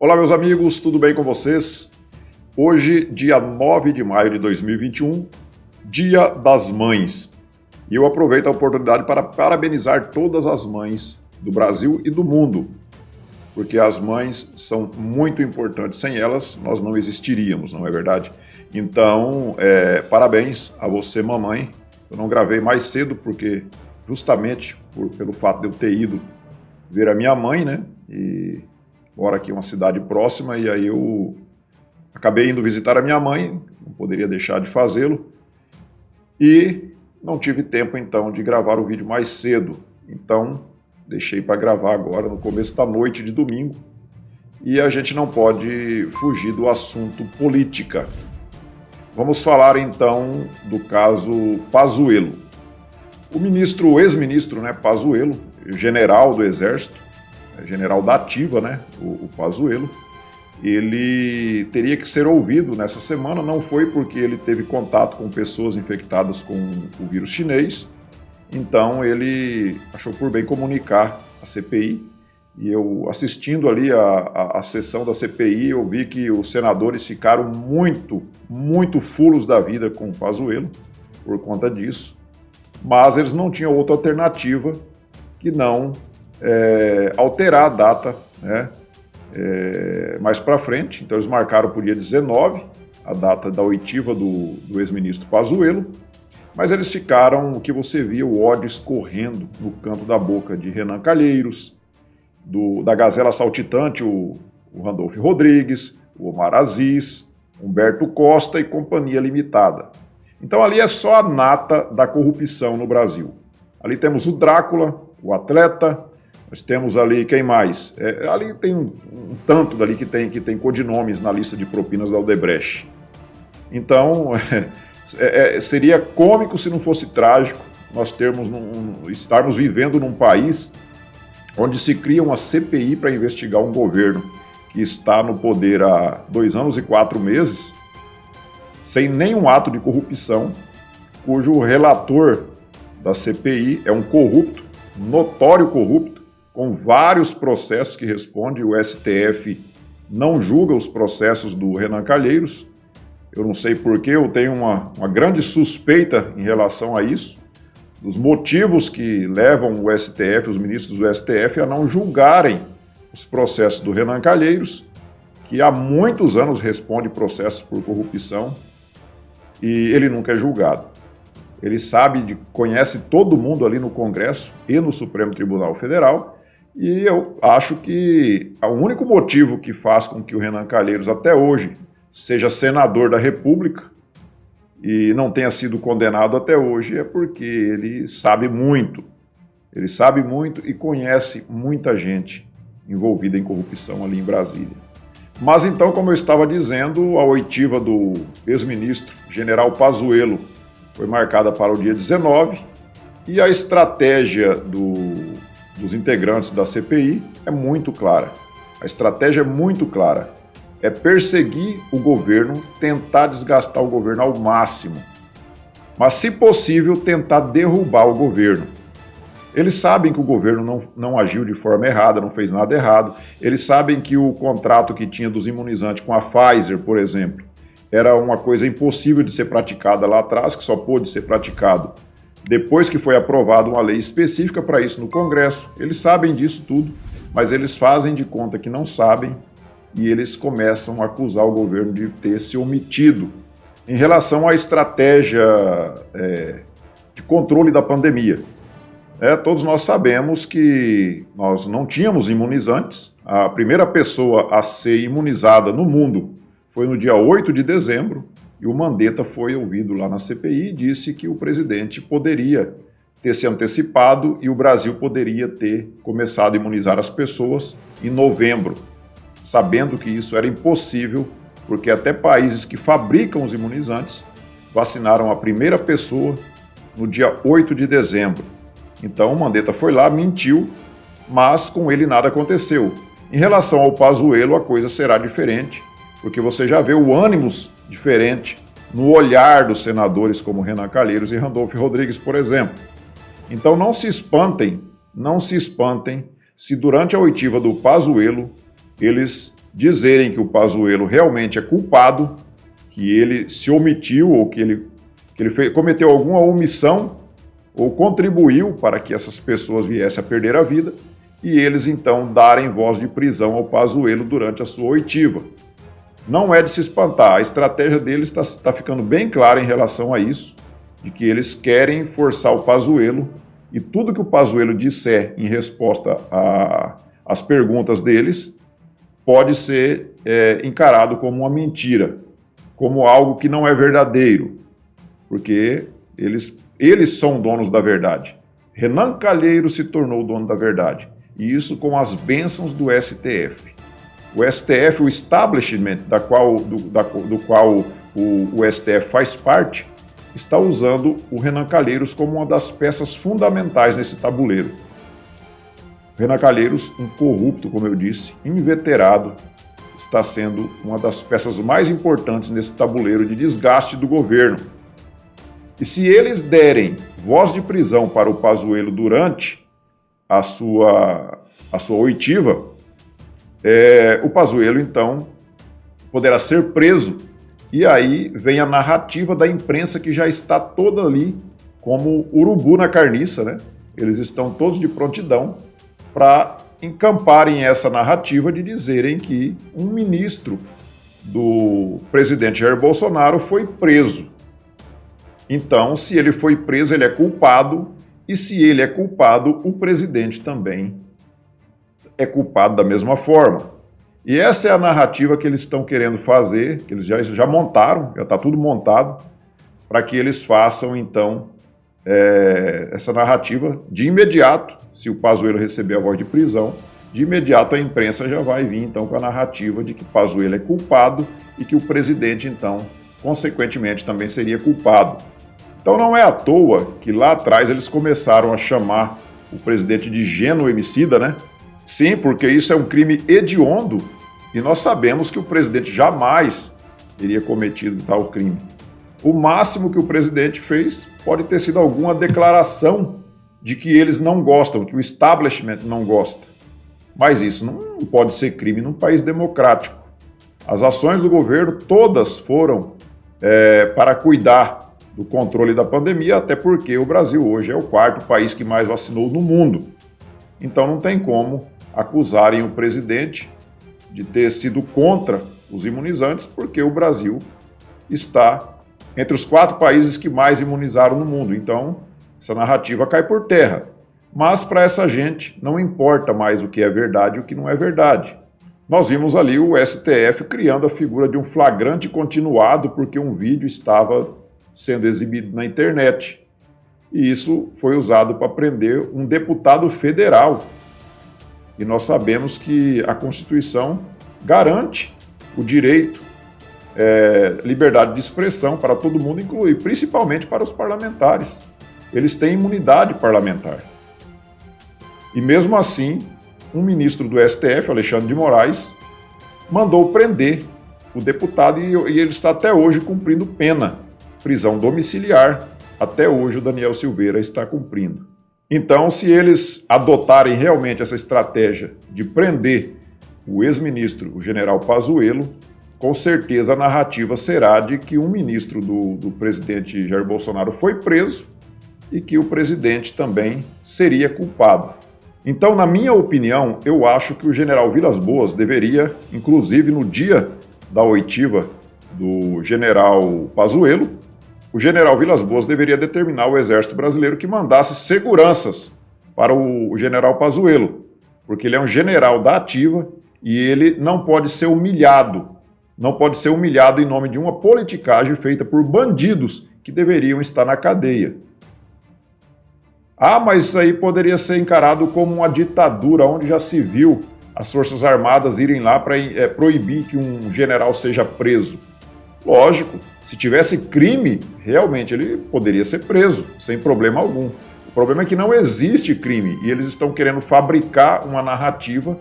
Olá, meus amigos, tudo bem com vocês? Hoje, dia 9 de maio de 2021, Dia das Mães. E eu aproveito a oportunidade para parabenizar todas as mães do Brasil e do mundo, porque as mães são muito importantes. Sem elas, nós não existiríamos, não é verdade? Então, parabéns a você, mamãe. Eu não gravei mais cedo porque, justamente pelo fato de eu ter ido ver a minha mãe, né? E moro aqui em uma cidade próxima, e aí eu acabei indo visitar a minha mãe, não poderia deixar de fazê-lo, e não tive tempo então de gravar o vídeo mais cedo, então deixei para gravar agora no começo da noite de domingo, e a gente não pode fugir do assunto política. Vamos falar então do caso Pazuello. O ex-ministro, né, Pazuello, general do Exército, general da ativa, né, o Pazuello, ele teria que ser ouvido nessa semana. Não foi porque ele teve contato com pessoas infectadas com o vírus chinês, então ele achou por bem comunicar a CPI, e eu, assistindo ali a sessão da CPI, eu vi que os senadores ficaram muito fulos da vida com o Pazuello por conta disso, mas eles não tinham outra alternativa que não alterar a data, né, mais para frente. Então eles marcaram para o dia 19, a data da oitiva do ex-ministro Pazuello, mas eles ficaram, o que você via, o ódio escorrendo no canto da boca de Renan Calheiros, da Gazela Saltitante, o Randolfo Rodrigues, o Omar Aziz, Humberto Costa e Companhia Limitada. Então ali é só a nata da corrupção no Brasil. Ali temos o Drácula, o atleta. Nós temos ali, quem mais? Ali tem um tanto dali que tem codinomes na lista de propinas da Odebrecht. Então, seria cômico se não fosse trágico nós estarmos vivendo num país onde se cria uma CPI para investigar um governo que está no poder há 2 anos e 4 meses, sem nenhum ato de corrupção, cujo relator da CPI é um corrupto, notório corrupto, com vários processos que responde. O STF não julga os processos do Renan Calheiros. Eu não sei porquê, eu tenho uma grande suspeita em relação a isso, dos motivos que levam o STF, os ministros do STF, a não julgarem os processos do Renan Calheiros, que há muitos anos responde processos por corrupção, e ele nunca é julgado. Ele conhece todo mundo ali no Congresso e no Supremo Tribunal Federal, e eu acho que o único motivo que faz com que o Renan Calheiros até hoje seja senador da República e não tenha sido condenado até hoje é porque ele sabe muito. Ele sabe muito e conhece muita gente envolvida em corrupção ali em Brasília. Mas então, como eu estava dizendo, a oitiva do ex-ministro general Pazuello foi marcada para o dia 19, e a estratégia dos integrantes da CPI é muito clara. A estratégia é muito clara. É perseguir o governo, tentar desgastar o governo ao máximo, mas, se possível, tentar derrubar o governo. Eles sabem que o governo não agiu de forma errada, não fez nada errado. Eles sabem que o contrato que tinha dos imunizantes com a Pfizer, por exemplo, era uma coisa impossível de ser praticada lá atrás, que só pôde ser praticado depois que foi aprovada uma lei específica para isso no Congresso. Eles sabem disso tudo, mas eles fazem de conta que não sabem, e eles começam a acusar o governo de ter se omitido em relação à estratégia de controle da pandemia. Todos nós sabemos que nós não tínhamos imunizantes. A primeira pessoa a ser imunizada no mundo foi no dia 8 de dezembro, e o Mandetta foi ouvido lá na CPI e disse que o presidente poderia ter se antecipado e o Brasil poderia ter começado a imunizar as pessoas em novembro, sabendo que isso era impossível, porque até países que fabricam os imunizantes vacinaram a primeira pessoa no dia 8 de dezembro. Então o Mandetta foi lá, mentiu, mas com ele nada aconteceu. Em relação ao Pazuello, a coisa será diferente, porque você já vê o ânimo diferente no olhar dos senadores como Renan Calheiros e Randolfo Rodrigues, por exemplo. Então não se espantem se durante a oitiva do Pazuello eles dizerem que o Pazuello realmente é culpado, que ele se omitiu ou que ele cometeu alguma omissão ou contribuiu para que essas pessoas viessem a perder a vida, e eles então darem voz de prisão ao Pazuello durante a sua oitiva. Não é de se espantar, a estratégia deles está ficando bem clara em relação a isso, de que eles querem forçar o Pazuello, e tudo que o Pazuello disser em resposta às perguntas deles pode ser encarado como uma mentira, como algo que não é verdadeiro, porque eles são donos da verdade. Renan Calheiros se tornou o dono da verdade, e isso com as bênçãos do STF. O STF, o establishment do qual o STF faz parte, está usando o Renan Calheiros como uma das peças fundamentais nesse tabuleiro. O Renan Calheiros, um corrupto, como eu disse, inveterado, está sendo uma das peças mais importantes nesse tabuleiro de desgaste do governo. E se eles derem voz de prisão para o Pazuello durante a sua oitiva, o Pazuello, então, poderá ser preso. E aí vem a narrativa da imprensa que já está toda ali como urubu na carniça, né? Eles estão todos de prontidão para encamparem essa narrativa de dizerem que um ministro do presidente Jair Bolsonaro foi preso. Então, se ele foi preso, ele é culpado, e se ele é culpado, o presidente também é culpado da mesma forma. E essa é a narrativa que eles estão querendo fazer, que eles já montaram, já está tudo montado, para que eles façam, então, essa narrativa de imediato. Se o Pazuello receber a voz de prisão, de imediato a imprensa já vai vir, então, com a narrativa de que Pazuello é culpado e que o presidente, então, consequentemente, também seria culpado. Então não é à toa que lá atrás eles começaram a chamar o presidente de genocida, né? Sim, porque isso é um crime hediondo e nós sabemos que o presidente jamais teria cometido tal crime. O máximo que o presidente fez pode ter sido alguma declaração de que eles não gostam, que o establishment não gosta. Mas isso não pode ser crime num país democrático. As ações do governo todas foram para cuidar do controle da pandemia, até porque o Brasil hoje é o quarto país que mais vacinou no mundo. Então não tem como acusarem o presidente de ter sido contra os imunizantes, porque o Brasil está entre os 4 países que mais imunizaram no mundo. Então, essa narrativa cai por terra. Mas para essa gente não importa mais o que é verdade e o que não é verdade. Nós vimos ali o STF criando a figura de um flagrante continuado porque um vídeo estava sendo exibido na internet. E isso foi usado para prender um deputado federal. E nós sabemos que a Constituição garante o direito, liberdade de expressão para todo mundo, inclusive, principalmente para os parlamentares. Eles têm imunidade parlamentar. E mesmo assim, um ministro do STF, Alexandre de Moraes, mandou prender o deputado e ele está até hoje cumprindo pena, prisão domiciliar. Até hoje o Daniel Silveira está cumprindo. Então, se eles adotarem realmente essa estratégia de prender o ex-ministro, o general Pazuello, com certeza a narrativa será de que um ministro do presidente Jair Bolsonaro foi preso e que o presidente também seria culpado. Então, na minha opinião, eu acho que o general Vilas Boas deveria, inclusive no dia da oitiva do general Pazuello, o general Vilas Boas deveria determinar ao Exército Brasileiro que mandasse seguranças para o general Pazuello, porque ele é um general da ativa e ele não pode ser humilhado. Não pode ser humilhado em nome de uma politicagem feita por bandidos que deveriam estar na cadeia. Ah, mas isso aí poderia ser encarado como uma ditadura, onde já se viu as Forças Armadas irem lá para proibir que um general seja preso. Lógico, se tivesse crime, realmente ele poderia ser preso, sem problema algum. O problema é que não existe crime e eles estão querendo fabricar uma narrativa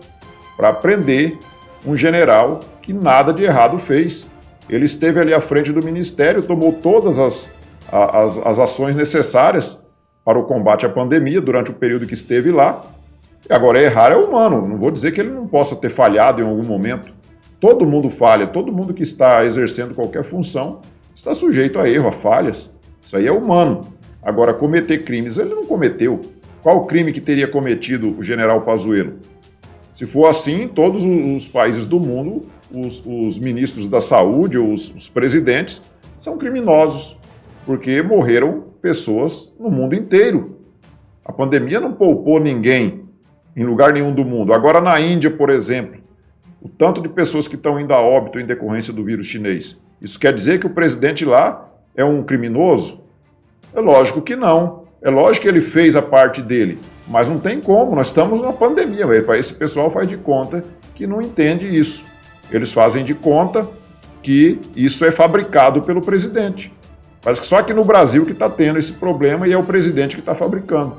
para prender um general que nada de errado fez. Ele esteve ali à frente do ministério, tomou todas as ações necessárias para o combate à pandemia durante o período que esteve lá. E agora, errar é humano, não vou dizer que ele não possa ter falhado em algum momento, Todo mundo falha, todo mundo que está exercendo qualquer função está sujeito a erro, a falhas. Isso aí é humano. Agora, cometer crimes, ele não cometeu. Qual o crime que teria cometido o general Pazuello? Se for assim, em todos os países do mundo, os ministros da saúde, os presidentes, são criminosos, porque morreram pessoas no mundo inteiro. A pandemia não poupou ninguém em lugar nenhum do mundo. Agora, na Índia, por exemplo, o tanto de pessoas que estão indo a óbito em decorrência do vírus chinês. Isso quer dizer que o presidente lá é um criminoso? É lógico que não. É lógico que ele fez a parte dele, mas não tem como, nós estamos numa pandemia. Esse pessoal faz de conta que não entende isso. Eles fazem de conta que isso é fabricado pelo presidente. Parece que só aqui no Brasil que está tendo esse problema e é o presidente que está fabricando.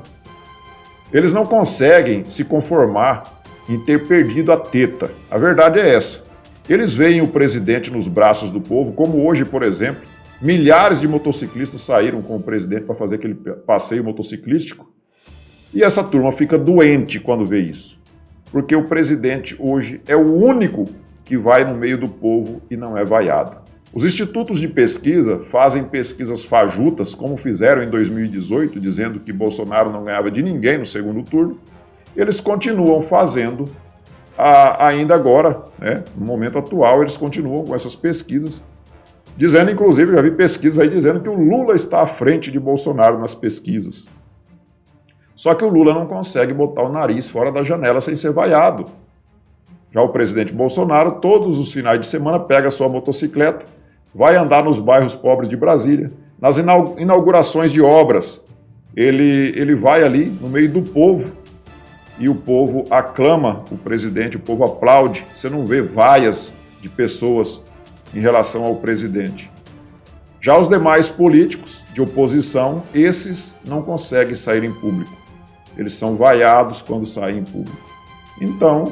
Eles não conseguem se conformar em ter perdido a teta. A verdade é essa. Eles veem o presidente nos braços do povo, como hoje, por exemplo, milhares de motociclistas saíram com o presidente para fazer aquele passeio motociclístico. E essa turma fica doente quando vê isso. Porque o presidente hoje é o único que vai no meio do povo e não é vaiado. Os institutos de pesquisa fazem pesquisas fajutas, como fizeram em 2018, dizendo que Bolsonaro não ganhava de ninguém no segundo turno. Eles continuam fazendo ainda agora, né, no momento atual, eles continuam com essas pesquisas, dizendo, inclusive, já vi pesquisas aí dizendo que o Lula está à frente de Bolsonaro nas pesquisas. Só que o Lula não consegue botar o nariz fora da janela sem ser vaiado. Já o presidente Bolsonaro, todos os finais de semana, pega a sua motocicleta, vai andar nos bairros pobres de Brasília, nas inaugurações de obras. Ele vai ali no meio do povo e o povo aclama o presidente, o povo aplaude. Você não vê vaias de pessoas em relação ao presidente. Já os demais políticos de oposição, esses não conseguem sair em público. Eles são vaiados quando saem em público. Então,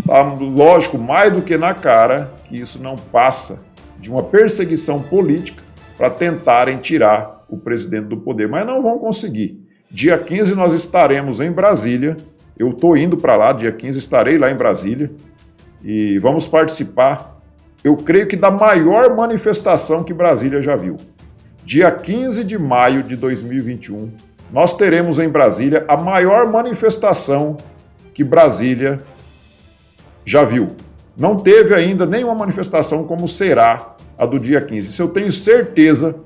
tá lógico, mais do que na cara, que isso não passa de uma perseguição política para tentarem tirar o presidente do poder. Mas não vão conseguir. Dia 15 nós estaremos em Brasília. Eu estou indo para lá, dia 15 estarei lá em Brasília e vamos participar, eu creio que da maior manifestação que Brasília já viu. Dia 15 de maio de 2021, nós teremos em Brasília a maior manifestação que Brasília já viu. Não teve ainda nenhuma manifestação como será a do dia 15. Isso eu tenho certeza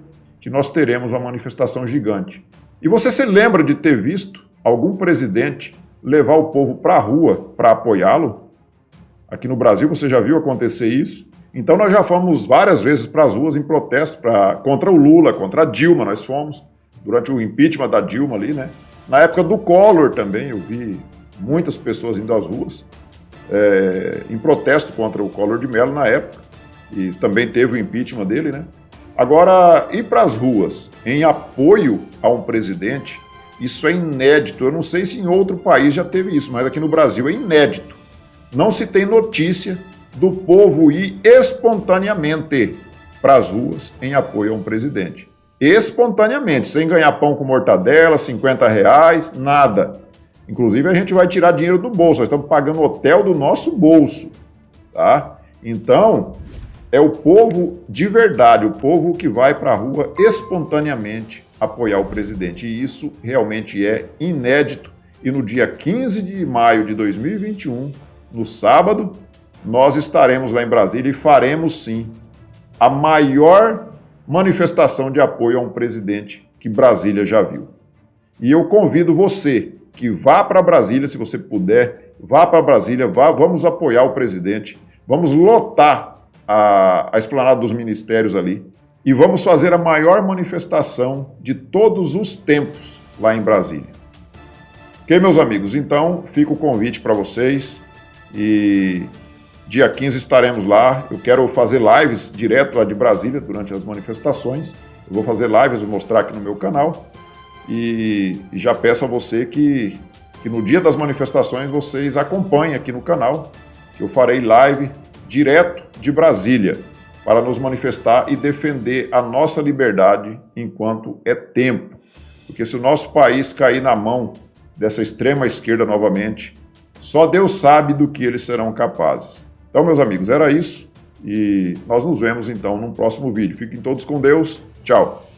que nós teremos uma manifestação gigante. E você se lembra de ter visto algum presidente levar o povo para a rua para apoiá-lo? Aqui no Brasil você já viu acontecer isso? Então nós já fomos várias vezes para as ruas em protesto contra o Lula, contra a Dilma, nós fomos, durante o impeachment da Dilma ali, né? Na época do Collor também, eu vi muitas pessoas indo às ruas em protesto contra o Collor de Mello na época, e também teve o impeachment dele, né? Agora, ir para as ruas em apoio a um presidente, isso é inédito. Eu não sei se em outro país já teve isso, mas aqui no Brasil é inédito. Não se tem notícia do povo ir espontaneamente para as ruas em apoio a um presidente. Espontaneamente, sem ganhar pão com mortadela, R$50, nada. Inclusive, a gente vai tirar dinheiro do bolso, nós estamos pagando hotel do nosso bolso, tá? Então, é o povo de verdade, o povo que vai para a rua espontaneamente apoiar o presidente. E isso realmente é inédito. E no dia 15 de maio de 2021, no sábado, nós estaremos lá em Brasília e faremos, sim, a maior manifestação de apoio a um presidente que Brasília já viu. E eu convido você que vá para Brasília, se você puder, vá para Brasília, vamos apoiar o presidente, vamos lotar a esplanada dos ministérios ali e vamos fazer a maior manifestação de todos os tempos lá em Brasília. Ok, meus amigos? Então, fica o convite para vocês e dia 15 estaremos lá. Eu quero fazer lives direto lá de Brasília durante as manifestações. Eu vou fazer lives, vou mostrar aqui no meu canal e já peço a você que no dia das manifestações vocês acompanhem aqui no canal, que eu farei live direto de Brasília para nos manifestar e defender a nossa liberdade enquanto é tempo. Porque se o nosso país cair na mão dessa extrema esquerda novamente, só Deus sabe do que eles serão capazes. Então, meus amigos, era isso e nós nos vemos então num próximo vídeo. Fiquem todos com Deus. Tchau!